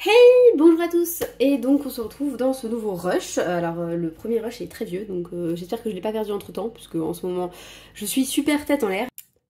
Hey, bonjour à tous. Et donc on se retrouve dans ce nouveau rush. Alors le premier rush est très vieux, donc j'espère que je ne l'ai pas perdu entre temps, puisque en ce moment je suis super tête en l'air.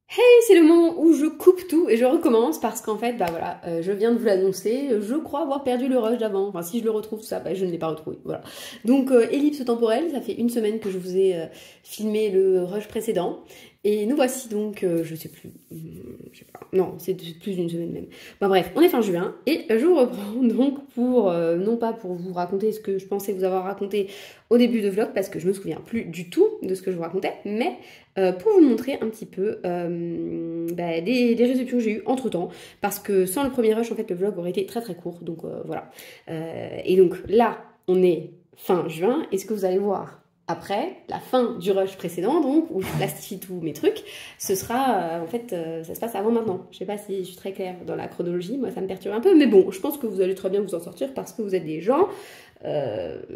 Hey, c'est le moment où je coupe tout et je recommence parce qu'en fait, bah voilà, je viens de vous l'annoncer, je crois avoir perdu le rush d'avant. Enfin, si je le retrouve, ça, bah, je ne l'ai pas retrouvé, voilà. Donc, ellipse temporelle, ça fait une semaine que je vous ai filmé le rush précédent. Et nous voici donc, je sais plus, je sais pas, non, c'est plus d'une semaine même. Bon bref, on est fin juin et je vous reprends donc pour, non pas pour vous raconter ce que je pensais vous avoir raconté au début de vlog, parce que je me souviens plus du tout de ce que je vous racontais, mais pour vous montrer un petit peu des réceptions que j'ai eues entre temps, parce que sans le premier rush, en fait, le vlog aurait été très très court, donc voilà. Et donc là, on est fin juin, et ce que vous allez voir après, la fin du rush précédent, donc, où je plastifie tous mes trucs, ce sera, en fait, ça se passe avant maintenant. Je sais pas si je suis très claire dans la chronologie, moi ça me perturbe un peu, mais bon, je pense que vous allez très bien vous en sortir parce que vous êtes des gens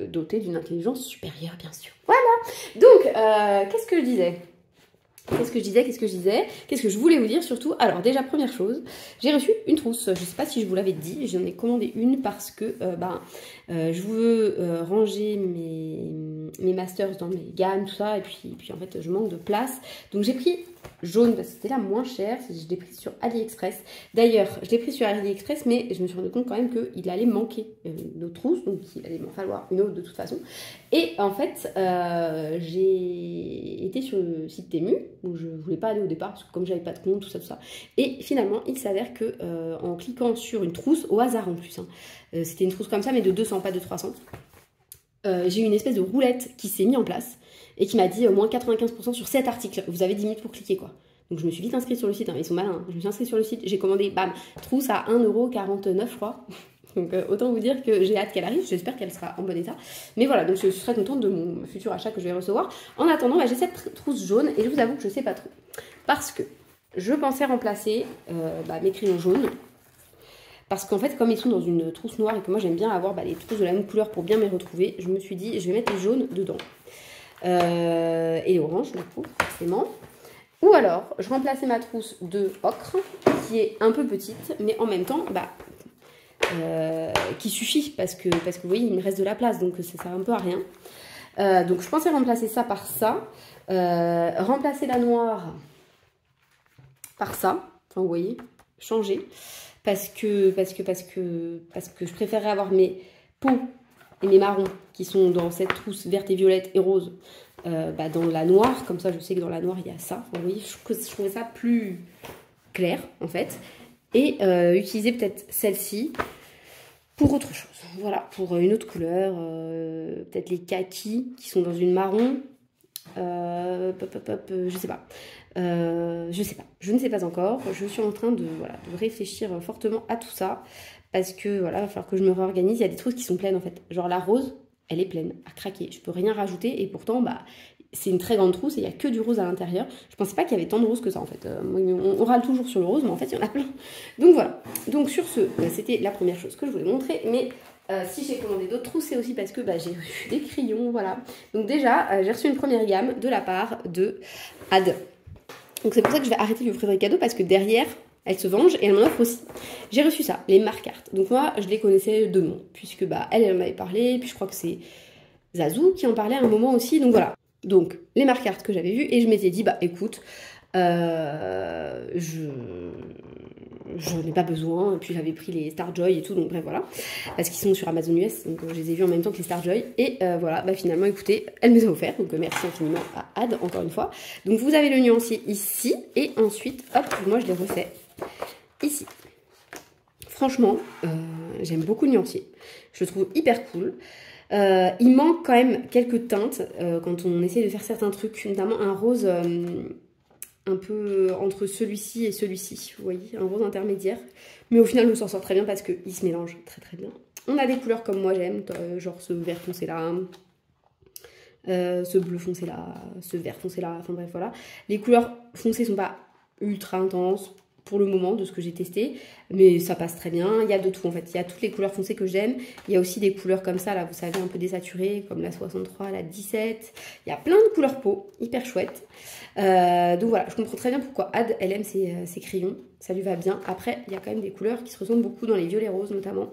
dotés d'une intelligence supérieure, bien sûr. Voilà. Donc, qu'est-ce que je disais ? Qu'est-ce que je voulais vous dire surtout? Alors déjà, première chose, j'ai reçu une trousse. Je sais pas si je vous l'avais dit, j'en ai commandé une parce que je veux ranger mes masters dans mes gammes, tout ça, et puis en fait je manque de place. Donc j'ai pris jaune parce que c'était la moins chère, je l'ai pris sur AliExpress. D'ailleurs, je l'ai pris sur AliExpress, mais je me suis rendu compte quand même qu'il allait manquer une autre trousse, donc il allait m'en falloir une autre de toute façon. Et en fait, j'ai été sur le site Temu, où je voulais pas aller au départ, parce que comme j'avais pas de compte, tout ça. Et finalement, il s'avère que en cliquant sur une trousse, au hasard en plus, c'était une trousse comme ça, mais de 200, pas de 300, j'ai eu une espèce de roulette qui s'est mise en place et qui m'a dit moins 95% sur cet article. Vous avez 10 minutes pour cliquer, quoi. Donc je me suis vite inscrite sur le site, ils sont malins. Je me suis inscrite sur le site, j'ai commandé, bam, trousse à 1,49 €, je crois. Donc autant vous dire que j'ai hâte qu'elle arrive, j'espère qu'elle sera en bon état. Mais voilà, donc je suis très contente de mon futur achat que je vais recevoir. En attendant, j'ai cette trousse jaune et je vous avoue que je sais pas trop. Parce que je pensais remplacer mes crayons jaunes. Parce qu'en fait, comme ils sont dans une trousse noire et que moi j'aime bien avoir les trousses de la même couleur pour bien me retrouver, je me suis dit je vais mettre les jaunes dedans. Et les oranges, du coup, forcément. Ou alors, je remplaçais ma trousse de ocre, qui est un peu petite, mais en même temps, qui suffit, parce que vous voyez, il me reste de la place, donc ça sert un peu à rien. Donc je pensais remplacer ça par ça, remplacer la noire par ça, enfin vous voyez, changer, parce que je préférerais avoir mes peaux et mes marrons qui sont dans cette trousse verte et violette et rose dans la noire, comme ça je sais que dans la noire il y a ça, vous voyez, je trouvais ça plus clair en fait, et utiliser peut-être celle-ci pour autre chose, voilà, pour une autre couleur, peut-être les kakis qui sont dans une marron, je sais pas, je ne sais pas encore, je suis en train de réfléchir fortement à tout ça, parce que voilà, il va falloir que je me réorganise. Il y a des trousses qui sont pleines en fait, genre la rose, elle est pleine, à craquer, je peux rien rajouter, et pourtant c'est une très grande trousse et il n'y a que du rose à l'intérieur. Je pensais pas qu'il y avait tant de rose que ça en fait. On râle toujours sur le rose, mais en fait il y en a plein. Donc voilà. Donc sur ce, c'était la première chose que je voulais montrer. Mais si j'ai commandé d'autres trousses, c'est aussi parce que j'ai reçu des crayons, voilà. Donc déjà, j'ai reçu une première gamme de la part de Ad. Donc c'est pour ça que je vais arrêter de lui offrir des cadeaux, parce que derrière, elle se venge et elle m'en offre aussi. J'ai reçu ça, les marque art. Donc moi, je les connaissais de nom, puisque elle m'avait parlé, puis je crois que c'est Zazou qui en parlait à un moment aussi, donc voilà. Donc, les marque art que j'avais vues, et je m'étais dit, écoute, je n'ai pas besoin, et puis j'avais pris les Starjoy et tout, donc bref, voilà, parce qu'ils sont sur Amazon US, donc je les ai vus en même temps que les Starjoy, et voilà, finalement, écoutez, elle me les a offerts, donc merci infiniment à Ad, encore une fois. Donc vous avez le nuancier ici, et ensuite, hop, moi je les refais ici. Franchement, j'aime beaucoup le nuancier, je le trouve hyper cool. Il manque quand même quelques teintes quand on essaie de faire certains trucs, notamment un rose un peu entre celui-ci et celui-ci, vous voyez, un rose intermédiaire. Mais au final, on s'en sort très bien parce qu'il se mélange très très bien. On a des couleurs comme moi j'aime, genre ce vert foncé là, ce bleu foncé là, ce vert foncé là, enfin bref, voilà. Les couleurs foncées sont pas ultra intenses pour le moment de ce que j'ai testé, mais ça passe très bien. Il y a de tout en fait, il y a toutes les couleurs foncées que j'aime, il y a aussi des couleurs comme ça là, vous savez, un peu désaturées, comme la 63, la 17, il y a plein de couleurs peau, hyper chouettes. Donc voilà, je comprends très bien pourquoi Ad, elle aime ses crayons, ça lui va bien. Après, il y a quand même des couleurs qui se ressemblent beaucoup dans les violets roses notamment.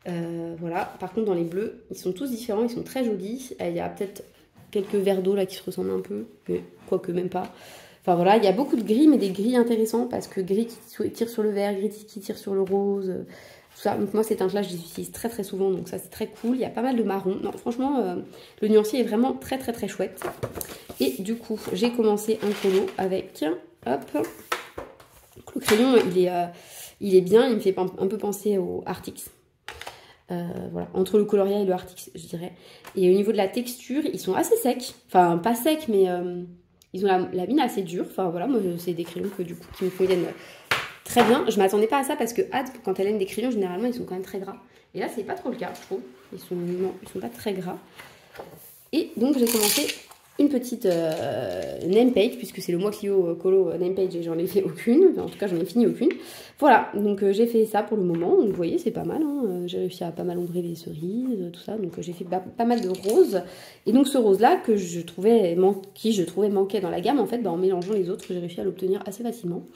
Voilà, par contre dans les bleus, ils sont tous différents, ils sont très jolis. Il y a peut-être quelques verres d'eau là qui se ressemblent un peu, mais quoique même pas. Enfin voilà, il y a beaucoup de gris, mais des gris intéressants parce que gris qui tire sur le vert, gris qui tire sur le rose, tout ça. Donc moi ces teintes là je les utilise très très souvent, donc ça c'est très cool. Il y a pas mal de marron. Non franchement, le nuancier est vraiment très très très chouette. Et du coup j'ai commencé un colo avec, hop, donc, le crayon il est bien, il me fait un peu penser au Artix. Voilà, entre le Coloria et le Artix, je dirais. Et au niveau de la texture, ils sont assez secs. Enfin, pas secs, mais ils ont la mine assez dure. Enfin, voilà, moi, c'est des crayons que, du coup, qui me conviennent très bien. Je m'attendais pas à ça parce que quand elle aime des crayons, généralement, ils sont quand même très gras. Et là, c'est pas trop le cas, je trouve. Non, ils sont pas très gras. Et donc, j'ai commencé une petite name page, puisque c'est le mois Clio Colo name page et j'en ai fait aucune. Enfin, en tout cas, j'en ai fini aucune. Voilà, donc j'ai fait ça pour le moment. Donc, vous voyez, c'est pas mal. Hein. J'ai réussi à pas mal ombrer les cerises, tout ça. Donc, j'ai fait pas mal de roses. Et donc, ce rose-là, que je trouvais manquait dans la gamme, en fait, en mélangeant les autres, j'ai réussi à l'obtenir assez facilement.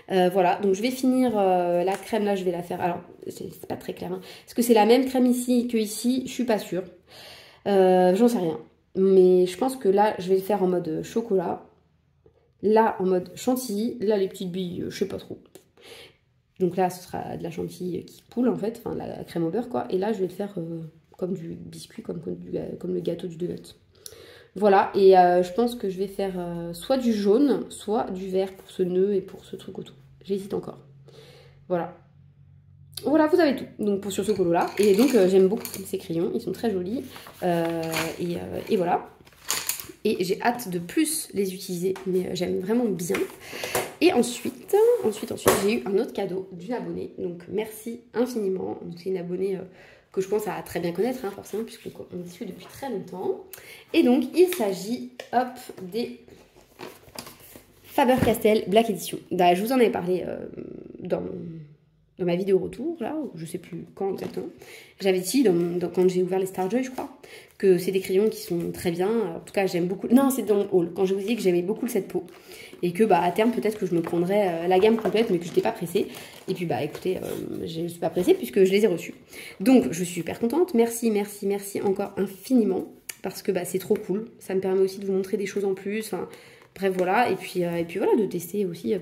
Voilà, donc je vais finir la crème, là, je vais la faire. Alors, c'est pas très clair. Hein. Est-ce que c'est la même crème ici que ici? Je suis pas sûre. J'en sais rien. Mais je pense que là, je vais le faire en mode chocolat. Là, en mode chantilly. Là, les petites billes, je sais pas trop. Donc là, ce sera de la chantilly qui coule, en fait. Enfin, la crème au beurre, quoi. Et là, je vais le faire comme du biscuit, comme le gâteau du donut. Voilà. Et je pense que je vais faire soit du jaune, soit du vert pour ce nœud et pour ce truc autour. J'hésite encore. Voilà. Voilà, vous avez tout. Donc sur ce colo là. Et donc j'aime beaucoup ces crayons, ils sont très jolis. Et voilà. Et j'ai hâte de plus les utiliser, mais j'aime vraiment bien. Et ensuite j'ai eu un autre cadeau d'une abonnée. Donc merci infiniment. C'est une abonnée que je pense à très bien connaître, hein, forcément, puisqu'on discute depuis très longtemps. Et donc il s'agit, hop, des Faber-Castell Black Edition. Je vous en avais parlé dans ma vidéo retour, là, je sais plus quand exactement. J'avais dit, quand j'ai ouvert les Starjoy, je crois, que c'est des crayons qui sont très bien. En tout cas, j'aime beaucoup. Non, c'est dans le haul. Quand je vous dis que j'aimais beaucoup cette peau. Et que, à terme, peut-être que je me prendrais la gamme complète, mais que je n'étais pas pressée. Et puis, écoutez, je ne suis pas pressée puisque je les ai reçus. Donc, je suis super contente. Merci, merci, merci encore infiniment. Parce que, c'est trop cool. Ça me permet aussi de vous montrer des choses en plus. Enfin, bref, voilà. Et puis voilà, de tester aussi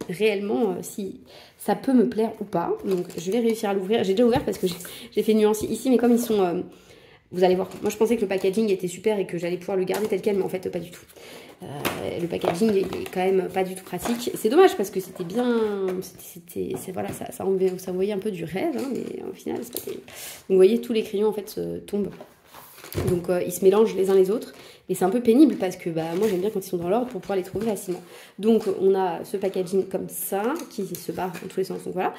réellement si ça peut me plaire ou pas. Donc je vais réussir à l'ouvrir. J'ai déjà ouvert parce que j'ai fait nuancer ici, mais comme ils sont... vous allez voir, moi je pensais que le packaging était super et que j'allais pouvoir le garder tel quel, mais en fait pas du tout. Le packaging est quand même pas du tout pratique. C'est dommage parce que c'était bien... Voilà, ça envoyait un peu du rêve, hein, mais au final c'est pas terrible. Donc vous voyez, tous les crayons en fait tombent. Donc ils se mélangent les uns les autres. Et c'est un peu pénible parce que moi j'aime bien quand ils sont dans l'ordre pour pouvoir les trouver facilement. Donc on a ce packaging comme ça qui se barre dans tous les sens. Donc voilà.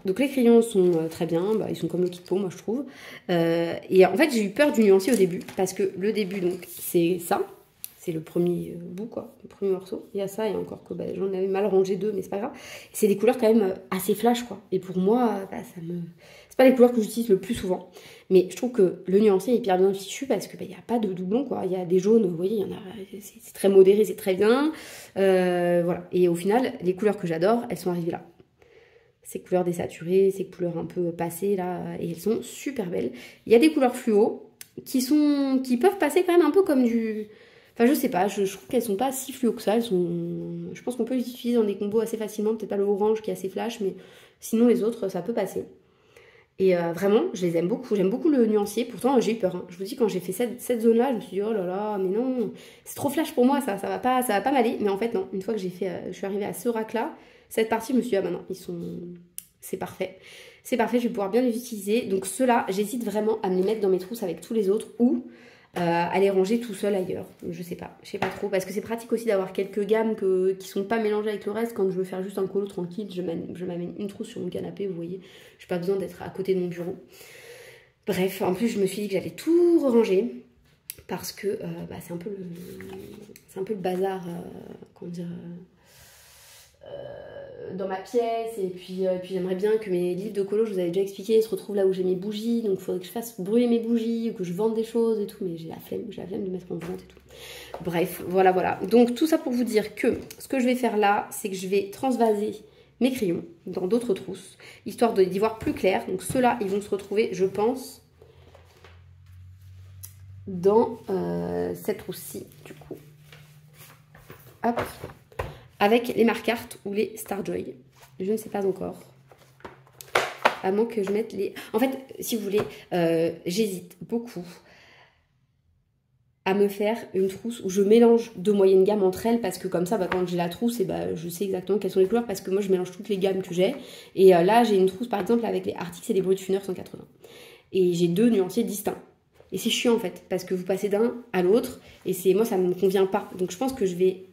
Donc les crayons sont très bien. Ils sont comme le kit peau, moi je trouve. Et en fait j'ai eu peur du nuancier au début parce que le début donc c'est ça. C'est le premier bout quoi, le premier morceau. Il y a ça et encore que j'en avais mal rangé deux mais c'est pas grave. C'est des couleurs quand même assez flash quoi. Et pour moi ça me... C'est pas les couleurs que j'utilise le plus souvent. Mais je trouve que le nuancier est hyper bien fichu parce qu'il n'y a pas de doublons, quoi. Il y a des jaunes, vous voyez, il y en a, c'est très modéré, c'est très bien. Voilà. Et au final, les couleurs que j'adore, elles sont arrivées là. Ces couleurs désaturées, ces couleurs un peu passées, là, et elles sont super belles. Il y a des couleurs fluo qui peuvent passer quand même un peu comme du... Enfin, je sais pas, je trouve qu'elles sont pas si fluo que ça. Je pense qu'on peut les utiliser dans des combos assez facilement. Peut-être pas le orange qui est assez flash, mais sinon les autres, ça peut passer. Et vraiment, je les aime beaucoup. J'aime beaucoup le nuancier. Pourtant, j'ai eu peur. Hein. Je vous dis, quand j'ai fait cette zone-là, je me suis dit, oh là là, mais non, c'est trop flash pour moi, ça va pas m'aller. Mais en fait, non. Une fois que je suis arrivée à ce rack-là, cette partie, je me suis dit, ah bah non, c'est parfait. C'est parfait, je vais pouvoir bien les utiliser. Donc ceux-là, j'hésite vraiment à me les mettre dans mes trousses avec tous les autres ou à les ranger tout seul ailleurs. Je sais pas trop. Parce que c'est pratique aussi d'avoir quelques gammes qui sont pas mélangées avec le reste. Quand je veux faire juste un colo tranquille, je m'amène une trousse sur mon canapé, vous voyez. J'ai pas besoin d'être à côté de mon bureau. Bref, en plus je me suis dit que j'allais tout ranger. Parce que c'est un peu le bazar, comment dire... dans ma pièce et puis j'aimerais bien que mes livres de colo, je vous avais déjà expliqué, se retrouvent là où j'ai mes bougies, donc il faudrait que je fasse brûler mes bougies ou que je vende des choses et tout, mais j'ai la flemme de mettre en vente et tout. Bref, voilà. Donc tout ça pour vous dire que ce que je vais faire là, c'est que je vais transvaser mes crayons dans d'autres trousses, histoire d'y voir plus clair. Donc ceux-là, ils vont se retrouver, je pense, dans cette trousse-ci, du coup. Hop. Avec les Markart ou les Starjoy. Je ne sais pas encore. À moins que je mette les... En fait, si vous voulez, j'hésite beaucoup à me faire une trousse où je mélange deux moyennes gammes entre elles, parce que comme ça, quand j'ai la trousse, je sais exactement quelles sont les couleurs, parce que moi, je mélange toutes les gammes que j'ai. Et là, j'ai une trousse, par exemple, avec les Arctics et les Brutfuner 180. Et j'ai deux nuanciers distincts. Et c'est chiant, en fait, parce que vous passez d'un à l'autre, et moi, ça ne me convient pas. Donc, je pense que je vais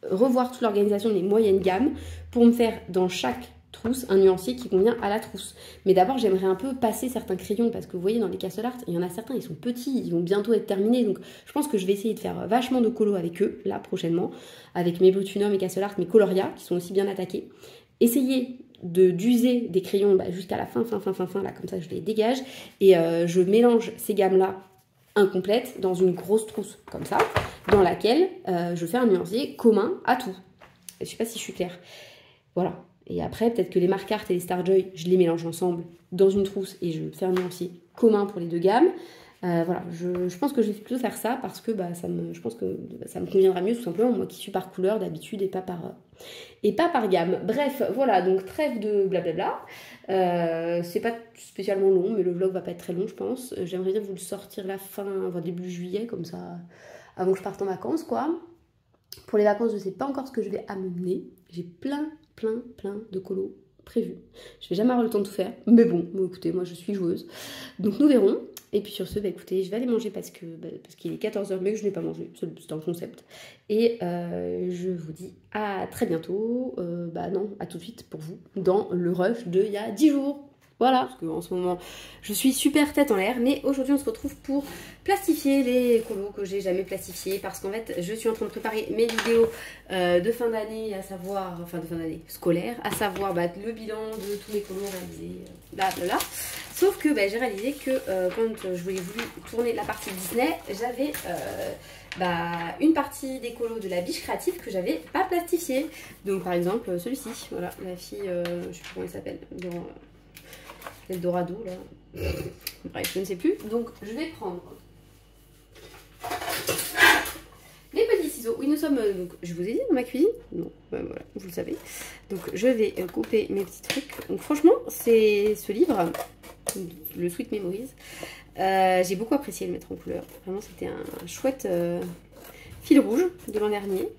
revoir toute l'organisation des moyennes gammes pour me faire, dans chaque trousse, un nuancier qui convient à la trousse. Mais d'abord, j'aimerais un peu passer certains crayons, parce que vous voyez, dans les Castle Art, il y en a certains, ils sont petits, ils vont bientôt être terminés. Donc, je pense que je vais essayer de faire vachement de colo avec eux, là, prochainement, avec mes Brutfuner, mes Castle Art, mes Coloria, qui sont aussi bien attaqués. Essayer d'user des crayons jusqu'à la fin, là, comme ça, je les dégage. Et je mélange ces gammes-là incomplètes dans une grosse trousse, comme ça, dans laquelle je fais un nuancier commun à tout. Je sais pas si je suis claire. Voilà. Et après, peut-être que les Markart et les Starjoy, je les mélange ensemble dans une trousse et je fais un nuancier commun pour les deux gammes. Voilà, je pense que je vais plutôt faire ça parce que je pense que ça me conviendra mieux, tout simplement, moi qui suis par couleur d'habitude et pas par gamme. Bref, voilà, donc trêve de blablabla. C'est pas spécialement long, mais le vlog va pas être très long, je pense. J'aimerais bien vous le sortir début juillet, comme ça, avant que je parte en vacances, quoi. Pour les vacances, je sais pas encore ce que je vais amener. J'ai plein de colos prévus. Je vais jamais avoir le temps de tout faire, mais bon, écoutez, moi je suis joueuse. Donc nous verrons. Et puis sur ce, écoutez, je vais aller manger parce qu'il est 14 h, mais que je n'ai pas mangé. C'est un concept. Et je vous dis à très bientôt. Non, à tout de suite pour vous, dans le rush de il y a 10 jours. Voilà, parce qu'en ce moment, je suis super tête en l'air, mais aujourd'hui, on se retrouve pour plastifier les colos que j'ai jamais plastifiés, parce qu'en fait, je suis en train de préparer mes vidéos de fin d'année, de fin d'année scolaire, à savoir le bilan de tous mes colos réalisés, blablabla. Sauf que j'ai réalisé que quand je voulais voulu tourner la partie Disney, j'avais une partie des colos de la biche créative que j'avais pas plastifié. Donc par exemple, celui-ci, voilà, la fille, je sais plus comment elle s'appelle, Eldorado là. Bref, je ne sais plus. Donc je vais prendre les petits ciseaux. Oui, nous sommes. Donc, je vous ai dit dans ma cuisine. Non, voilà, vous le savez. Donc je vais couper mes petits trucs. Donc franchement, c'est ce livre, le Sweet Memories. J'ai beaucoup apprécié le mettre en couleur. Vraiment, c'était un chouette fil rouge de l'an dernier.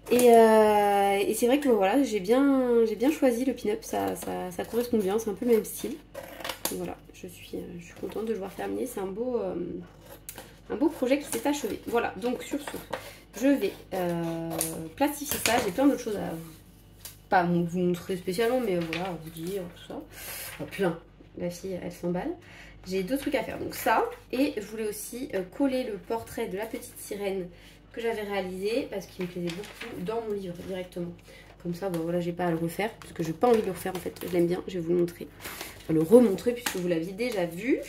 Et c'est vrai que voilà, j'ai bien choisi le pin-up, ça correspond bien, c'est un peu le même style. Donc voilà, je suis contente de le voir terminer, c'est un beau projet qui s'est achevé. Voilà, donc sur ce, je vais plastifier ça, j'ai plein d'autres choses à pas vous montrer spécialement, mais voilà, à vous dire, tout ça. Enfin, plein, la fille, elle s'emballe. J'ai deux trucs à faire, donc ça, et je voulais aussi coller le portrait de la petite sirène que j'avais réalisé parce qu'il me plaisait beaucoup dans mon livre directement. Comme ça, voilà, j'ai pas à le refaire parce que j'ai pas envie de le refaire en fait. Je l'aime bien, je vais vous le montrer, le remontrer puisque vous l'aviez déjà vu.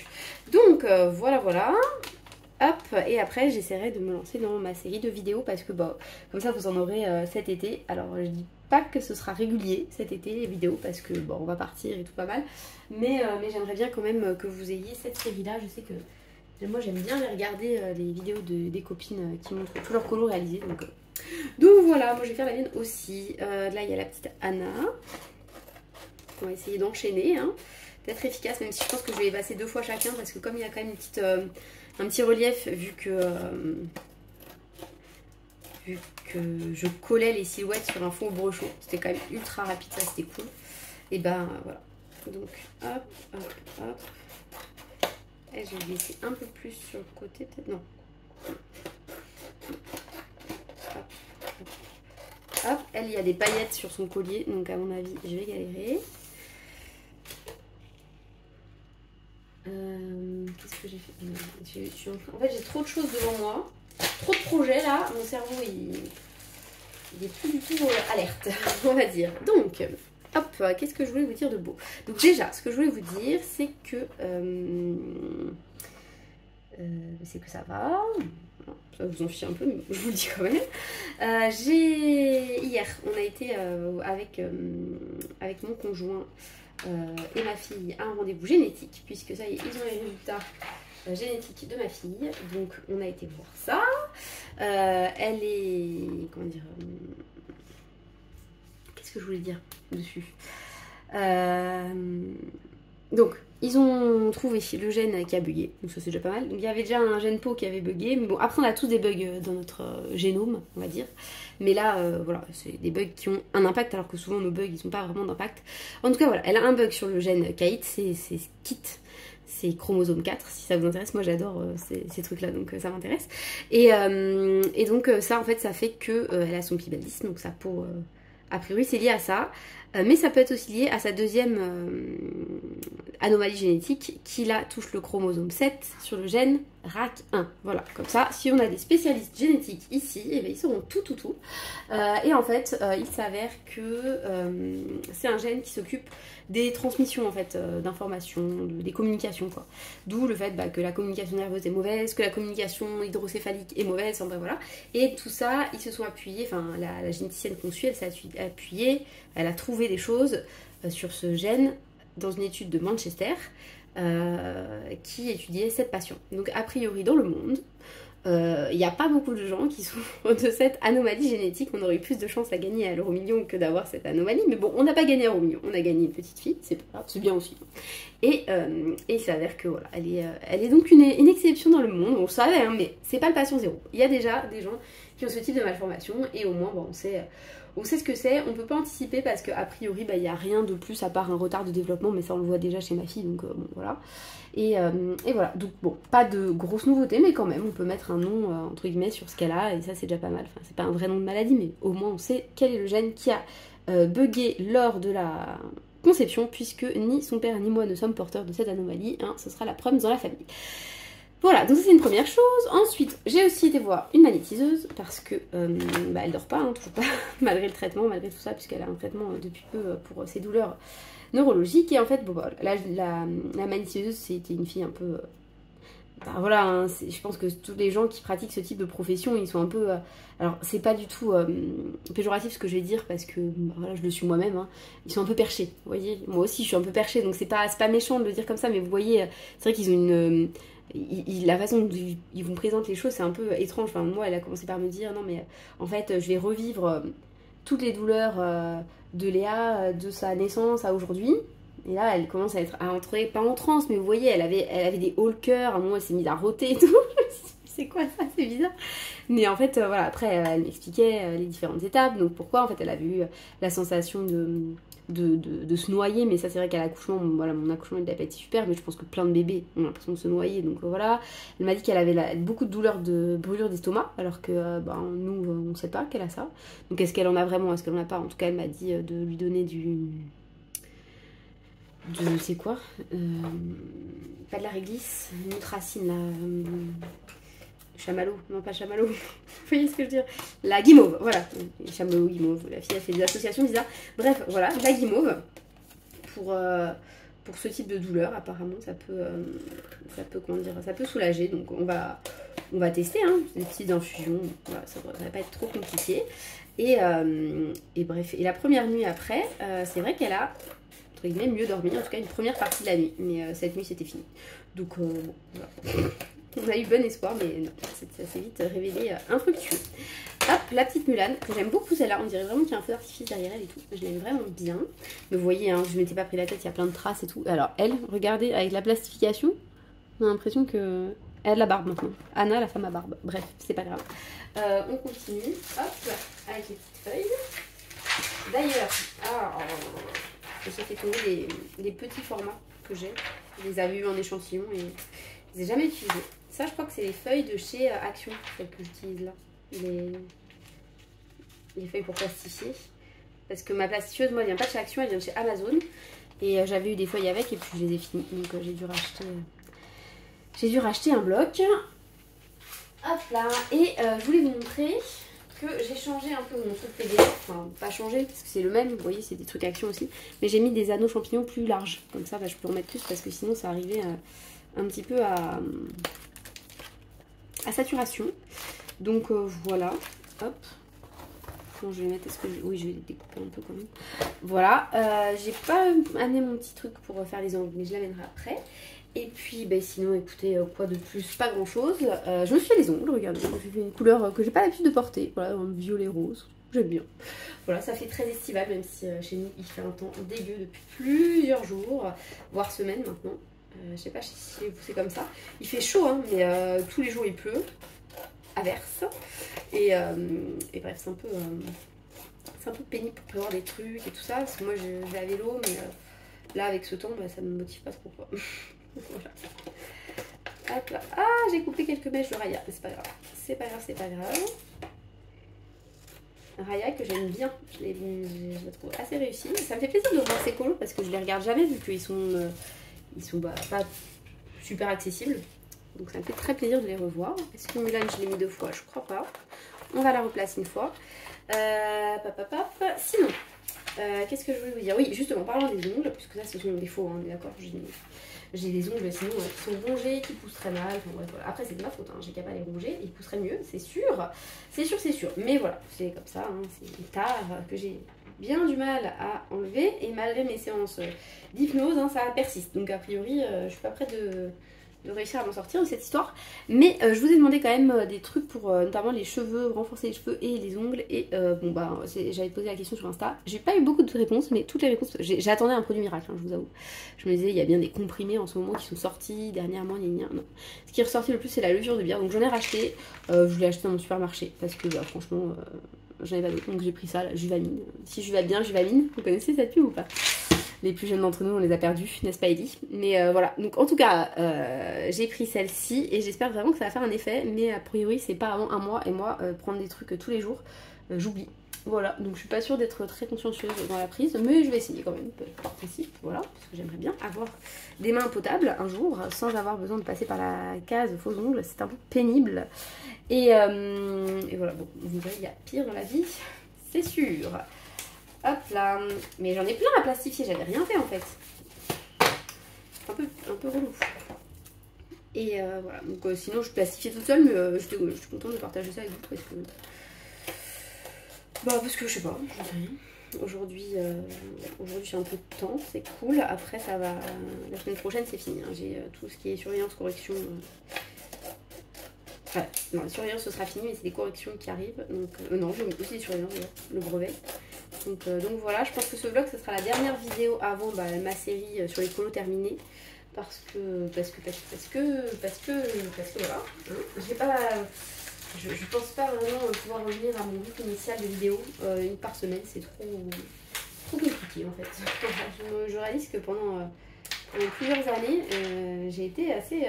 Donc voilà. Hop, et après j'essaierai de me lancer dans ma série de vidéos parce que comme ça vous en aurez cet été. Alors je dis pas que ce sera régulier cet été les vidéos parce que on va partir et tout pas mal. Mais j'aimerais bien quand même que vous ayez cette série là. Je sais que moi j'aime bien les regarder les vidéos des copines qui montrent tous leurs colos réalisés. Donc voilà, moi je vais faire la mienne aussi. Là il y a la petite Anna. On va essayer d'enchaîner. Hein. D'être efficace, même si je pense que je vais les passer 2 fois chacun. Parce que comme il y a quand même un petit relief vu que je collais les silhouettes sur un fond brochot. C'était quand même ultra rapide, ça c'était cool. Et voilà. Donc hop. Et je vais laisser un peu plus sur le côté, peut-être. Non. Hop. Elle, il y a des paillettes sur son collier, donc à mon avis, je vais galérer. Qu'est-ce que j'ai fait? En fait, j'ai trop de choses devant moi. Trop de projets, là. Mon cerveau, il est plus du tout alerte, on va dire. Donc, hop, qu'est-ce que je voulais vous dire de beau? Donc déjà, ce que je voulais vous dire, c'est que c'est que ça va. Ça vous en fiche un peu, mais je vous le dis quand même. Hier, on a été avec mon conjoint et ma fille à un rendez-vous génétique, puisque ça y est, ils ont les résultats génétiques de ma fille. Donc on a été voir ça. Elle est... Comment dire qu'est-ce que je voulais dire dessus donc, ils ont trouvé le gène qui a bugué, donc ça c'est déjà pas mal. Donc il y avait déjà un gène peau qui avait bugué, mais bon, après on a tous des bugs dans notre génome, on va dire. Mais là, voilà, c'est des bugs qui ont un impact, alors que souvent nos bugs, ils n'ont pas vraiment d'impact. En tout cas, voilà, elle a un bug sur le gène KIT, c'est KIT, c'est chromosome 4, si ça vous intéresse. Moi j'adore ces trucs-là, donc ça m'intéresse. Et donc ça, en fait, ça fait que elle a son pibaldisme, donc sa peau... a priori, c'est lié à ça, mais ça peut être aussi lié à sa deuxième anomalie génétique qui là touche le chromosome 7 sur le gène RAC1. Voilà, comme ça, si on a des spécialistes génétiques ici, eh bien, ils sauront tout. Et en fait, il s'avère que c'est un gène qui s'occupe des transmissions en fait, d'informations, des communications quoi. D'où le fait que la communication nerveuse est mauvaise, que la communication hydrocéphalique est mauvaise, enfin bref voilà. Et tout ça, ils se sont appuyés, enfin la généticienne conçue, elle s'est appuyée, elle a trouvé des choses sur ce gène dans une étude de Manchester qui étudiait 7 patients. Donc a priori dans le monde, il n'y a pas beaucoup de gens qui souffrent de cette anomalie génétique. On aurait eu plus de chances à gagner à l'euro million que d'avoir cette anomalie. Mais bon, on n'a pas gagné à l'euro million, on a gagné une petite fille, c'est pas grave, c'est bien aussi. Et il s'avère que voilà, elle est donc une exception dans le monde, on le savait, hein, mais c'est pas le patient zéro. Il y a déjà des gens qui ont ce type de malformation et au moins bon, on sait ce que c'est. On peut pas anticiper parce qu'a priori il n'y a rien de plus à part un retard de développement, mais ça on le voit déjà chez ma fille, donc bon voilà. Et voilà, donc bon, pas de grosses nouveautés, mais quand même on peut mettre un nom entre guillemets sur ce qu'elle a et ça c'est déjà pas mal. Enfin c'est pas un vrai nom de maladie, mais au moins on sait quel est le gène qui a bugué lors de la conception, puisque ni son père ni moi ne sommes porteurs de cette anomalie, hein, ce sera la preuve dans la famille. Voilà, donc ça c'est une première chose. Ensuite, j'ai aussi été voir une magnétiseuse parce que elle dort pas, hein, toujours pas, malgré le traitement, malgré tout ça, puisqu'elle a un traitement depuis peu pour ses douleurs neurologiques. Et en fait, bon, la magnétiseuse, c'était une fille un peu... voilà, hein, je pense que tous les gens qui pratiquent ce type de profession, ils sont un peu... alors, c'est pas du tout péjoratif ce que je vais dire, parce que voilà, je le suis moi-même, hein, ils sont un peu perchés, vous voyez. Moi aussi, je suis un peu perchée, donc c'est pas méchant de le dire comme ça, mais vous voyez, c'est vrai qu'ils ont une... la façon dont ils vous présentent les choses, c'est un peu étrange. Enfin, moi, elle a commencé par me dire, non mais en fait, je vais revivre toutes les douleurs de Léa, de sa naissance à aujourd'hui. Et là, elle commence à entrer, pas en transe, mais vous voyez, elle avait des hauts le cœur. À un moment, elle s'est mise à rôter et tout. C'est quoi ça? C'est bizarre. Mais en fait, voilà, après, elle m'expliquait les différentes étapes. Donc pourquoi, en fait, elle avait eu la sensation de se noyer. Mais ça, c'est vrai qu'à l'accouchement, voilà, mon accouchement, il n'a pas été super. Mais je pense que plein de bébés ont l'impression de se noyer. Donc voilà. Elle m'a dit qu'elle avait beaucoup de douleurs de brûlure d'estomac. Alors que nous, on ne sait pas qu'elle a ça. Donc est-ce qu'elle en a vraiment? Est-ce qu'elle en a pas? En tout cas, elle m'a dit de lui donner c'est quoi pas de la réglisse, Nutracine, la chamallow, non pas chamallow, vous voyez ce que je veux dire, la guimauve, voilà, chamallow, guimauve, la fille a fait des associations bizarres, bref, voilà, la guimauve, pour ce type de douleur, apparemment, ça peut comment dire, ça peut soulager, donc on va tester, hein, des petites infusions, voilà, ça devrait pas être trop compliqué, et bref, et la première nuit après, c'est vrai qu'elle a entre guillemets mieux dormi, en tout cas une première partie de la nuit, mais cette nuit c'était fini. Donc voilà. On a eu bon espoir, mais non, ça s'est vite révélé infructueux. Hop, la petite Mulan, que j'aime beaucoup celle-là, on dirait vraiment qu'il y a un feu d'artifice derrière elle et tout, je l'aime vraiment bien. Mais vous voyez, hein, je m'étais pas pris la tête, il y a plein de traces et tout. Alors elle, regardez, avec la plastification, on a l'impression que... Elle a de la barbe maintenant. Anna, la femme à barbe. Bref, c'est pas grave. On continue, hop, avec les petites feuilles. D'ailleurs, je sais fait tomber les petits formats que j'ai. Je les avais eu en échantillon et je les ai jamais utilisés. Ça, je crois que c'est les feuilles de chez Action, celles que j'utilise là. Les feuilles pour plastifier. Parce que ma plastifieuse, moi, elle vient pas de chez Action, elle vient de chez Amazon. Et j'avais eu des feuilles avec et puis je les ai finies. Donc j'ai dû racheter un bloc. Hop là. Et je voulais vous montrer que j'ai changé un peu mon truc PDF, enfin pas changé parce que c'est le même, vous voyez c'est des trucs Action aussi, mais j'ai mis des anneaux champignons plus larges, comme ça je peux en mettre plus parce que sinon ça arrivait un petit peu à à saturation. Donc voilà, hop. Comment je vais mettre, oui, je vais les découper un peu quand même. Voilà, j'ai pas amené mon petit truc pour faire les ongles, mais je l'amènerai après. Et puis bah, sinon écoutez, quoi de plus, pas grand chose. Je me suis fait les ongles, regardez, j'ai fait une couleur que j'ai pas l'habitude de porter, voilà, un violet rose, j'aime bien. Voilà, ça fait très estival, même si chez nous il fait un temps dégueu depuis plusieurs jours, voire semaines maintenant. Je sais pas si c'est comme ça. Il fait chaud, hein, mais tous les jours il pleut, averse. Et bref, c'est un peu pénible pour prévoir des trucs et tout ça, parce que moi je vais à vélo, mais là avec ce temps, bah, ça me motive pas trop quoi. Voilà. Hop là. Ah, j'ai coupé quelques mèches de Raya, mais c'est pas grave. C'est pas grave, c'est pas grave. Raya que j'aime bien, je la trouve assez réussie. Ça me fait plaisir de voir ces colos parce que je les regarde jamais vu qu'ils sont, bah, pas super accessibles. Donc ça me fait très plaisir de les revoir. Est-ce que Mulan je l'ai mis 2 fois? Je crois pas. On va la replacer une fois. Sinon, qu'est-ce que je voulais vous dire? Oui, justement, parlant des ongles, puisque là ce sont des faux, hein, on est d'accord, j'ai des ongles sinon qui sont rongés, qui poussent très mal. Enfin, bref, voilà. Après, c'est de ma faute, hein, j'ai qu'à pas les ronger, ils pousseraient mieux, c'est sûr. C'est sûr, c'est sûr. Mais voilà, c'est comme ça, hein, c'est une tare que j'ai bien du mal à enlever. Et malgré mes séances d'hypnose, hein, ça persiste. Donc, a priori, je suis pas prête de réussir à m'en sortir de cette histoire. Mais je vous ai demandé quand même des trucs pour notamment les cheveux, renforcer les cheveux et les ongles. Et bon bah j'avais posé la question sur Insta. J'ai pas eu beaucoup de réponses, mais toutes les réponses, j'attendais un produit miracle, hein, je vous avoue. Je me disais il y a bien des comprimés en ce moment qui sont sortis dernièrement, non. Ce qui est ressorti le plus c'est la levure de bière. Donc j'en ai racheté, je l'ai acheté dans mon supermarché parce que bah, franchement j'en avais pas d'autre. Donc j'ai pris ça, la Juvamine. Si je vais bien, Juvamine, vous connaissez cette pub ou pas? Les plus jeunes d'entre nous, on les a perdus, n'est-ce pas Ellie? Mais voilà, donc en tout cas, j'ai pris celle-ci et j'espère vraiment que ça va faire un effet. Mais a priori, c'est pas avant un mois. Et moi, prendre des trucs tous les jours, j'oublie. Voilà, donc je suis pas sûre d'être très consciencieuse dans la prise. Mais je vais essayer quand même, par principe. Voilà, parce que j'aimerais bien avoir des mains potables un jour, sans avoir besoin de passer par la case faux ongles. C'est un peu pénible. Et voilà, bon, vous verrez, il y a pire dans la vie, c'est sûr. Hop là, mais j'en ai plein à plastifier, j'avais rien fait en fait. Un peu relou. Et voilà, donc sinon je plastifiais toute seule, mais je suis contente de partager ça avec vous parce que... Bah parce que je sais pas, je sais rien. Aujourd'hui j'ai un peu de temps, c'est cool. Après ça va, la semaine prochaine c'est fini, hein. J'ai tout ce qui est surveillance, correction... Enfin, non, la surveillance ce sera fini, mais c'est des corrections qui arrivent. Donc, non, j'ai aussi des surveillances d'ailleurs, le brevet. Donc voilà, je pense que ce vlog, ce sera la dernière vidéo avant bah, ma série sur les colos terminés. Parce que voilà. Hein, j'ai pas, je pense pas vraiment pouvoir revenir à mon rythme initial de vidéo, une par semaine, c'est trop compliqué en fait. Je réalise que pendant plusieurs années, j'ai été assez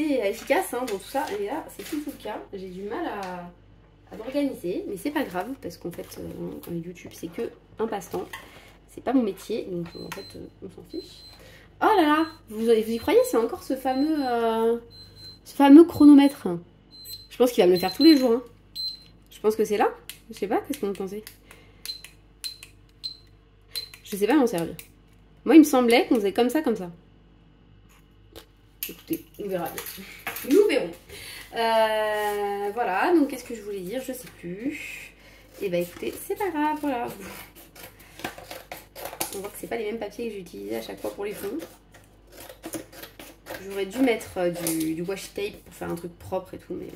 efficace hein, dans tout ça, et là c'est plus tout le cas, j'ai du mal à m'organiser, mais c'est pas grave parce qu'en fait YouTube c'est que un passe-temps, c'est pas mon métier, donc en fait on s'en fiche. Oh là là, vous y croyez, c'est encore ce fameux chronomètre. Je pense qu'il va me le faire tous les jours, hein. Je pense que c'est là, je sais pas, qu'est-ce que vous pensez? Je sais pas m'en servir. Moi il me semblait qu'on faisait comme ça. Écoutez, on verra bien. Nous verrons. Voilà, donc qu'est-ce que je voulais dire? Je sais plus. Et bah écoutez, c'est pas grave, voilà. On voit que c'est pas les mêmes papiers que j'utilisais à chaque fois pour les fonds. J'aurais dû mettre du washi tape pour faire un truc propre et tout, mais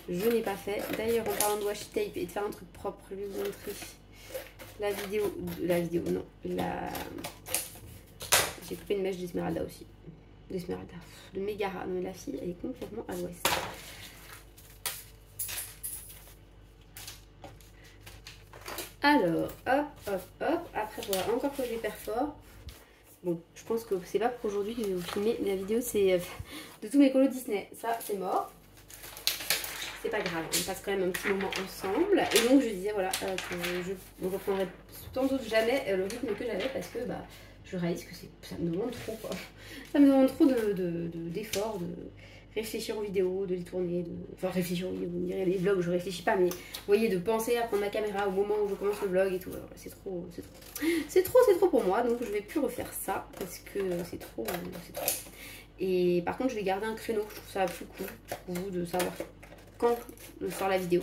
je n'ai pas fait. D'ailleurs, en parlant de washi tape et de faire un truc propre, je vais vous montrer j'ai coupé une mèche d'Esmeralda aussi. De Megara, mais la fille elle est complètement à l'ouest. Alors, hop, après voilà, encore que je les perfore. Bon, je pense que c'est pas pour aujourd'hui que je vais vous filmer la vidéo, c'est de tous mes colos Disney. Ça, c'est mort. C'est pas grave, on passe quand même un petit moment ensemble. Et donc, je disais, voilà, que je ne reprendrai sans doute jamais le rythme que j'avais parce que, bah, je réalise que ça me demande trop, quoi. Ça me demande trop d'efforts, de réfléchir aux vidéos, de les tourner, enfin réfléchir aux vidéos, vous me direz, les vlogs, je réfléchis pas, mais vous voyez, de penser à prendre ma caméra au moment où je commence le vlog et tout, c'est trop pour moi, donc je vais plus refaire ça, parce que c'est trop. Et par contre, je vais garder un créneau. Je trouve ça plus cool pour vous de savoir quand on sort la vidéo.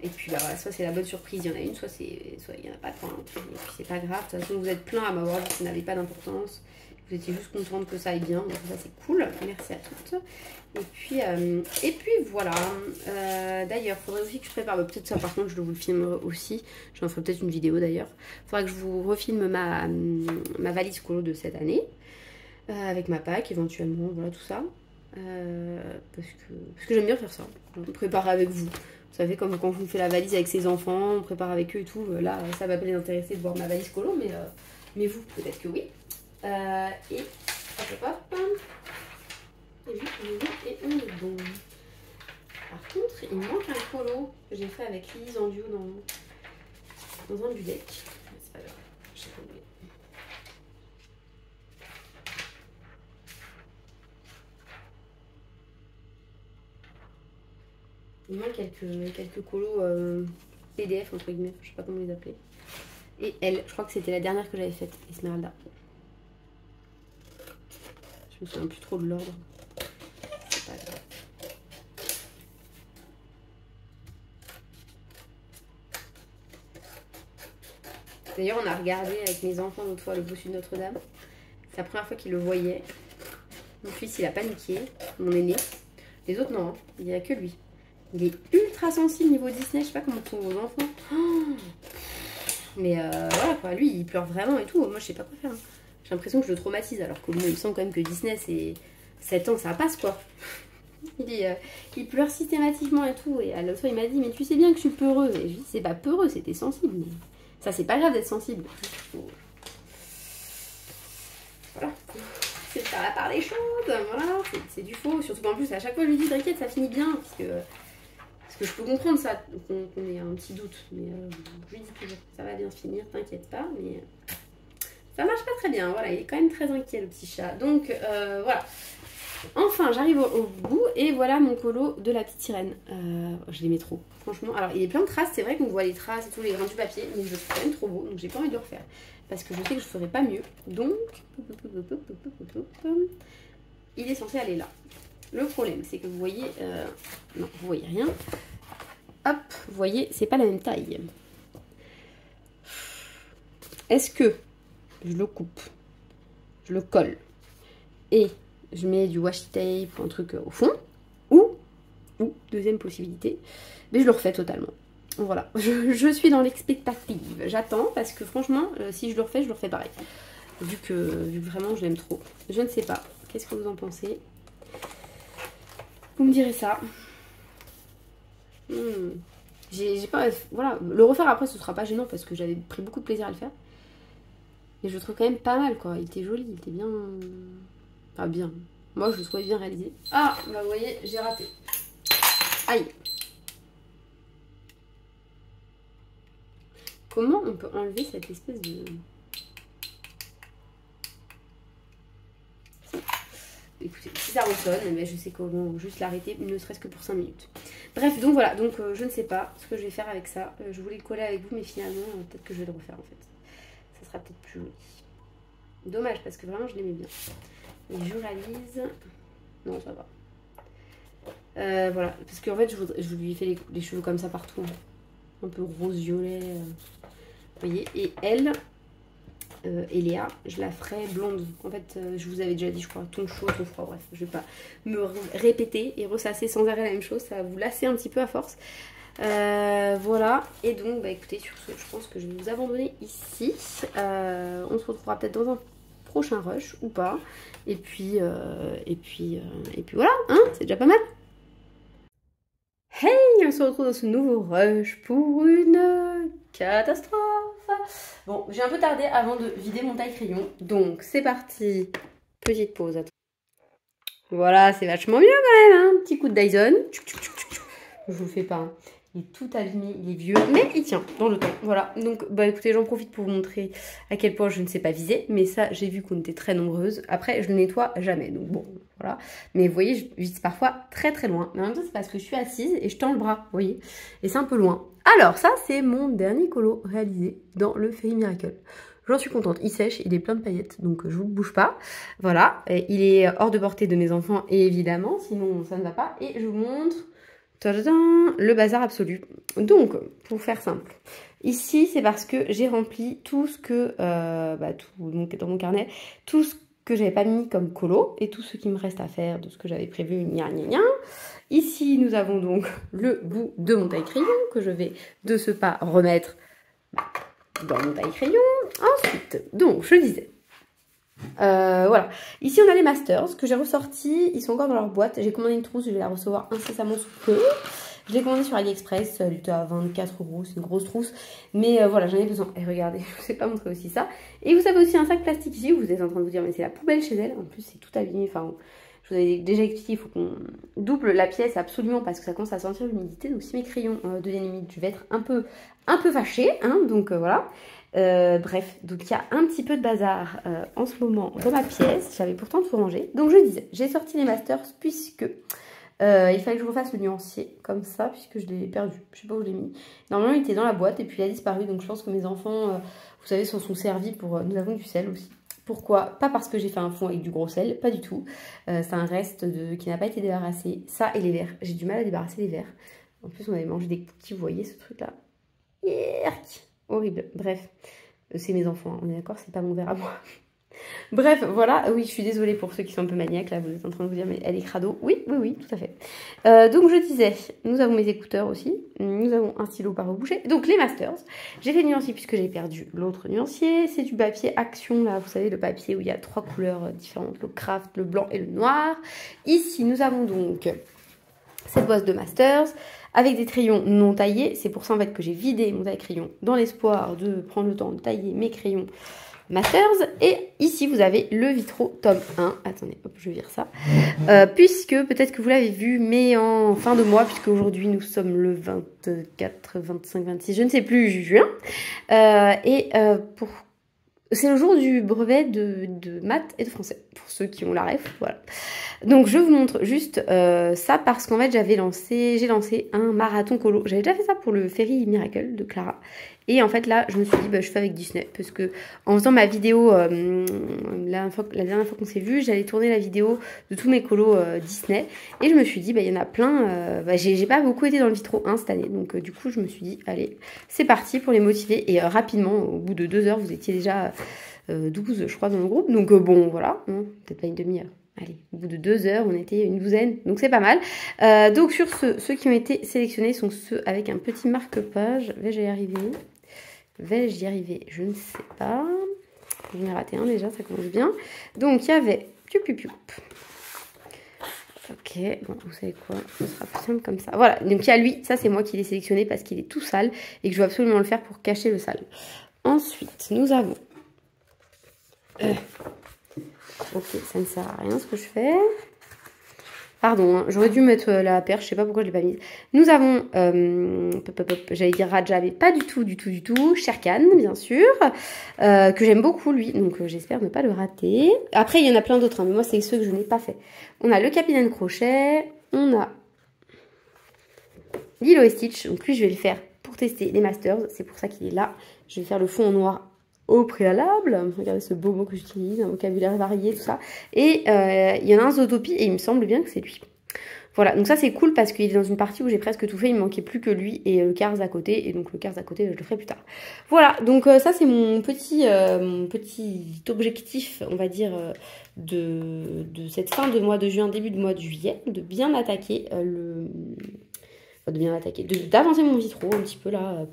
Et puis bah voilà, soit c'est la bonne surprise, il y en a une, soit il n'y en a pas de point. Et puis c'est pas grave, de toute façon vous êtes plein à m'avoir dit que ça n'avait pas d'importance. Vous étiez juste contente que ça aille bien, donc ça c'est cool. Merci à toutes. Et puis voilà. D'ailleurs, il faudrait aussi que je prépare, peut-être ça par contre je vous le filmerai aussi. J'en ferai peut-être une vidéo d'ailleurs. Il faudra que je vous refilme ma valise colo de cette année. Avec ma Pâques éventuellement, voilà tout ça. Parce que j'aime bien faire ça, préparer avec vous. Vous savez, comme quand on fait la valise avec ses enfants, on prépare avec eux et tout. Là, ça va pas les intéresser de voir ma valise colo, mais vous, peut-être que oui. Et hop, et on est bon. Par contre, il me manque un colo que j'ai fait avec Lise en duo dans un budec. C'est pas grave, je sais pas oublié. Il manque quelques colos PDF entre guillemets, je sais pas comment les appeler. Et elle, je crois que c'était la dernière que j'avais faite, Esmeralda. Je me souviens plus trop de l'ordre. C'est pas grave. D'ailleurs, on a regardé avec mes enfants l'autre fois le bossu de Notre-Dame. C'est la première fois qu'ils le voyaient. Mon fils, il a paniqué, mon aîné. Les autres, non, hein. Il n'y a que lui. Il est ultra sensible niveau Disney, je sais pas comment sont vos enfants. Oh, mais voilà quoi, lui il pleure vraiment et tout. Moi je sais pas quoi faire. Hein. J'ai l'impression que je le traumatise alors que moi il me semble quand même que Disney c'est 7 ans, ça passe quoi. Il pleure systématiquement et tout. Et à l'autre fois il m'a dit mais tu sais bien que je suis peureux. Et je lui dis c'est pas peureux, c'était sensible. Mais ça c'est pas grave d'être sensible. Voilà. C'est de faire la part des choses, voilà, c'est du faux. Surtout qu'en plus à chaque fois je lui dis t'inquiète ça finit bien. Parce que je peux comprendre ça, qu'on ait un petit doute, mais je lui dis toujours ça va bien finir, t'inquiète pas, mais ça marche pas très bien, voilà, il est quand même très inquiet le petit chat, donc voilà. Enfin, j'arrive au bout, et voilà mon colo de la petite sirène, je l'aimais trop, franchement, alors il est plein de traces, c'est vrai qu'on voit les traces et tous les grains du papier, mais je le trouve quand même trop beau, donc j'ai pas envie de le refaire, parce que je sais que je ferai pas mieux, donc, il est censé aller là. Le problème, c'est que vous voyez... non, vous voyez rien. Hop, vous voyez, c'est pas la même taille. Est-ce que je le coupe, je le colle, et je mets du washi tape ou un truc au fond, ou deuxième possibilité, mais je le refais totalement. Voilà, je suis dans l'expectative. J'attends, parce que franchement, si je le refais pareil. Vu que vraiment je l'aime trop. Je ne sais pas. Qu'est-ce que vous en pensez ? Vous me direz ça. J'ai pas... Voilà, le refaire après ce sera pas gênant parce que j'avais pris beaucoup de plaisir à le faire. Mais je le trouve quand même pas mal quoi. Il était joli, il était bien... Enfin bien. Moi je le trouvais bien réalisé. Ah, bah vous voyez, j'ai raté. Aïe. Comment on peut enlever cette espèce de... Écoutez, si ça ressonne, mais je sais comment juste l'arrêter, ne serait-ce que pour 5 minutes. Bref, donc voilà, donc je ne sais pas ce que je vais faire avec ça. Je voulais le coller avec vous, mais finalement, peut-être que je vais le refaire en fait. Ça sera peut-être plus joli. Dommage, parce que vraiment, je l'aimais bien. Et je réalise... Non, ça va. Voilà, parce qu'en fait, je lui ai fait les cheveux comme ça partout. Hein. Un peu rose-violet. Vous voyez, et elle... et Léa, je la ferai blonde. En fait, je vous avais déjà dit, je crois, ton chaud, ton froid, bref. Je vais pas me répéter et ressasser sans arrêt la même chose. Ça va vous lasser un petit peu à force. Voilà. Et donc, bah écoutez, sur ce, je pense que je vais vous abandonner ici. On se retrouvera peut-être dans un prochain rush ou pas. Et puis voilà, hein, c'est déjà pas mal. Hey, on se retrouve dans ce nouveau rush pour une catastrophe. Bon, j'ai un peu tardé avant de vider mon taille-crayon, donc c'est parti. Petite pause, attends. Voilà, c'est vachement mieux quand même, hein. Petit coup de Dyson. Je vous le fais pas, hein. Il est tout abîmé, il est vieux, mais il tient dans le temps. Voilà, donc bah écoutez, j'en profite pour vous montrer à quel point je ne sais pas viser. Mais ça, j'ai vu qu'on était très nombreuses. Après, je ne nettoie jamais, donc bon, voilà. Mais vous voyez, je vise parfois très très loin. Mais en même temps, c'est parce que je suis assise et je tends le bras, vous voyez. Et c'est un peu loin. Alors ça, c'est mon dernier colo réalisé dans le Fairy Miracle. J'en suis contente, il sèche, il est plein de paillettes, donc je vous le bouge pas. Voilà, et il est hors de portée de mes enfants, évidemment, sinon ça ne va pas. Et je vous montre le bazar absolu. Donc, pour faire simple, ici c'est parce que j'ai rempli tout ce que, dans mon carnet, tout ce que j'avais pas mis comme colo et tout ce qui me reste à faire de ce que j'avais prévu, gna gna gna. Ici, nous avons donc le bout de mon taille-crayon que je vais de ce pas remettre dans mon taille-crayon. Ensuite, donc, je disais, voilà. Ici, on a les Masters que j'ai ressortis. Ils sont encore dans leur boîte. J'ai commandé une trousse, je vais la recevoir incessamment sous peu. Je l'ai commandée sur AliExpress, elle était à 24 €, c'est une grosse trousse. Mais voilà, j'en ai besoin. Et regardez, je ne vous ai pas montré aussi ça. Et vous avez aussi un sac plastique ici, où vous êtes en train de vous dire, mais c'est la poubelle chez elle. En plus, c'est tout abîmé. Enfin, je vous avais déjà expliqué, il faut qu'on double la pièce absolument parce que ça commence à sentir l'humidité. Donc si mes crayons deviennent humides, je vais être un peu fâchée. Hein, donc voilà. Bref, donc il y a un petit peu de bazar en ce moment dans ma pièce. J'avais pourtant tout rangé. Donc je disais, j'ai sorti les Masters puisque il fallait que je refasse le nuancier comme ça, puisque je l'ai perdu. Je sais pas où je l'ai mis. Normalement, il était dans la boîte et puis il a disparu. Donc je pense que mes enfants, vous savez, s'en sont servis pour... nous avons du sel aussi. Pourquoi? Pas parce que j'ai fait un fond avec du gros sel, pas du tout. C'est un reste qui n'a pas été débarrassé. Ça et les verres. J'ai du mal à débarrasser les verres. En plus, on avait mangé des cookies, vous voyez ce truc-là. Horrible. Bref, c'est mes enfants, hein. On est d'accord, c'est pas mon verre à moi. Bref, voilà. Oui, je suis désolée pour ceux qui sont un peu maniaques. Là, vous êtes en train de vous dire, mais elle est crado. Oui, tout à fait. Donc, je disais, nous avons mes écouteurs aussi. Nous avons un stylo par reboucher. Donc, les Masters. J'ai fait le nuancier puisque j'ai perdu l'autre nuancier. C'est du papier Action, là. Vous savez, le papier où il y a 3 couleurs différentes. Le craft, le blanc et le noir. Ici, nous avons donc cette boîte de Masters avec des crayons non taillés. C'est pour ça, en fait, que j'ai vidé mon taille-crayon dans l'espoir de prendre le temps de tailler mes crayons Masters. Et ici vous avez le Vitro tome 1. Attendez, hop, je vire ça. Puisque peut-être que vous l'avez vu, mais en fin de mois, puisque aujourd'hui nous sommes le 24, 25, 26, je ne sais plus, juin. C'est le jour du brevet de maths et de français, pour ceux qui ont la ref, voilà. Donc je vous montre juste ça parce qu'en fait j'ai lancé un marathon colo. J'avais déjà fait ça pour le Fairy Miracle de Clara. Et en fait là je me suis dit je fais avec Disney parce que en faisant ma vidéo, la dernière fois qu'on s'est vu, j'allais tourner la vidéo de tous mes colos Disney. Et je me suis dit il y en a plein, j'ai pas beaucoup été dans le Vitro 1 cette année. Donc du coup je me suis dit allez c'est parti pour les motiver. Et rapidement au bout de 2 heures vous étiez déjà 12 je crois dans le groupe. Donc bon voilà, peut-être pas une demi-heure. Allez, au bout de 2 heures, on était une douzaine, donc c'est pas mal. Donc sur ceux qui ont été sélectionnés sont ceux avec un petit marque-page. Vais-je y arriver? Vais-je y arriver? Je ne sais pas. J'en ai raté un déjà, ça commence bien. Donc il y avait... Ok, bon, vous savez quoi? Ce sera plus simple comme ça. Voilà, donc il y a lui, ça c'est moi qui l'ai sélectionné parce qu'il est tout sale et que je veux absolument le faire pour cacher le sale. Ensuite, nous avons... Ok, ça ne sert à rien ce que je fais. Pardon, hein, j'aurais dû mettre la perche, je sais pas pourquoi je l'ai pas mise. Nous avons, j'allais dire Raja, mais pas du tout. Sherkan, bien sûr, que j'aime beaucoup lui, donc j'espère ne pas le rater. Après, il y en a plein d'autres, hein, mais moi c'est ceux que je n'ai pas fait. On a le Capitaine Crochet, on a Lilo et Stitch, donc lui je vais le faire pour tester les Masters, c'est pour ça qu'il est là. Je vais faire le fond en noir au préalable. Regardez ce beau mot que j'utilise, un vocabulaire varié, tout ça. Et il y en a un Zootopie et il me semble bien que c'est lui. Voilà, donc ça c'est cool parce qu'il est dans une partie où j'ai presque tout fait, il me manquait plus que lui et le Cars à côté. Et donc le Cars à côté, je le ferai plus tard. Voilà, donc ça c'est mon petit objectif, on va dire, de cette fin de mois de juin, début de mois de juillet, de bien attaquer d'avancer mon Vitro un petit peu là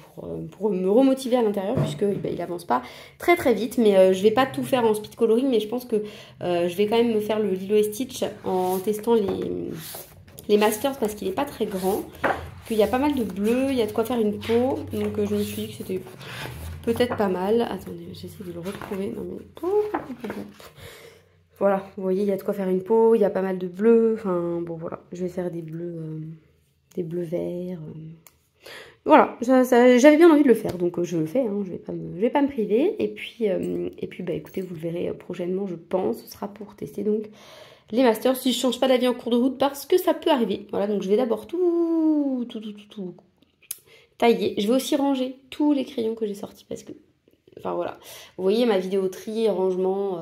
pour me remotiver à l'intérieur puisque il avance pas très très vite, mais je vais pas tout faire en speed coloring, mais je pense que je vais quand même me faire le Lilo et Stitch en testant les Masters parce qu'il est pas très grand, qu'il y a pas mal de bleu, il y a de quoi faire une peau, donc je me suis dit que c'était peut-être pas mal. Attendez, j'essaie de le retrouver. Non mais voilà, vous voyez, il y a de quoi faire une peau, il y a pas mal de bleu, enfin bon voilà, je vais faire des bleus verts. Voilà, j'avais bien envie de le faire, donc je le fais, hein, je vais pas me priver. Et puis écoutez, vous le verrez prochainement, je pense, ce sera pour tester donc les Masters, si je change pas d'avis en cours de route, parce que ça peut arriver. Voilà, donc je vais d'abord tout tailler. Je vais aussi ranger tous les crayons que j'ai sortis, parce que enfin voilà. Vous voyez ma vidéo tri, rangement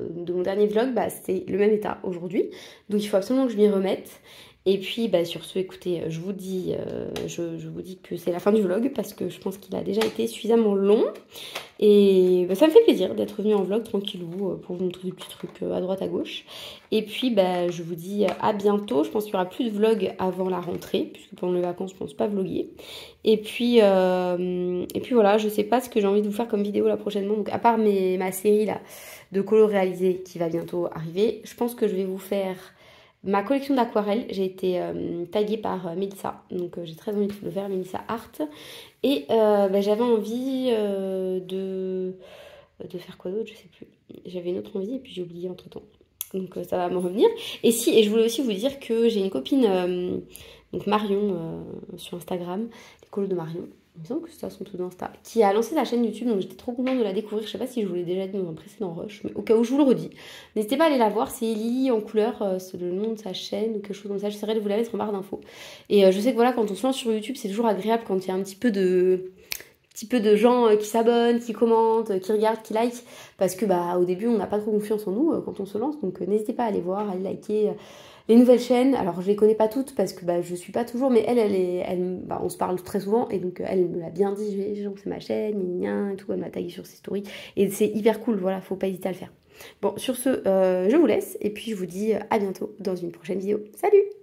de mon dernier vlog, bah c'est le même état aujourd'hui. Donc il faut absolument que je m'y remette. Et puis bah, sur ce, écoutez, je vous dis que c'est la fin du vlog parce que je pense qu'il a déjà été suffisamment long. Et bah, ça me fait plaisir d'être venue en vlog tranquillou pour vous montrer des petits trucs à droite à gauche. Et puis bah, je vous dis à bientôt. Je pense qu'il n'y aura plus de vlog avant la rentrée, puisque pendant les vacances je pense pas vloguer. Et puis voilà, je sais pas ce que j'ai envie de vous faire comme vidéo là prochainement. Donc à part ma série là de colo réalisée qui va bientôt arriver, je pense que je vais vous faire ma collection d'aquarelles. J'ai été taguée par Mélissa, donc j'ai très envie de le faire, Mélissa Art. Et bah, j'avais envie de faire quoi d'autre, je sais plus. J'avais une autre envie et puis j'ai oublié entre temps. Donc ça va me revenir. Et je voulais aussi vous dire que j'ai une copine, donc Marion sur Instagram, les colos de Marion. Il me semble que c'est ça son tout d'Insta, qui a lancé sa chaîne YouTube, donc j'étais trop contente de la découvrir. Je sais pas si je vous l'ai déjà dit dans un précédent rush, mais au cas où je vous le redis. N'hésitez pas à aller la voir, c'est Lily en couleur, c'est le nom de sa chaîne ou quelque chose comme ça. J'essaierai de vous la mettre en barre d'infos. Et je sais que voilà, quand on se lance sur YouTube, c'est toujours agréable quand il y a un petit peu de gens qui s'abonnent, qui commentent, qui regardent, qui like, parce que bah au début on n'a pas trop confiance en nous quand on se lance, donc n'hésitez pas à aller voir, à aller liker les nouvelles chaînes. Alors je les connais pas toutes parce que bah je suis pas toujours, mais bah, on se parle très souvent et donc elle me l'a bien dit, c'est ma chaîne, et tout, elle m'a tagué sur ses stories et c'est hyper cool, voilà, faut pas hésiter à le faire. Bon, sur ce, je vous laisse et puis je vous dis à bientôt dans une prochaine vidéo. Salut!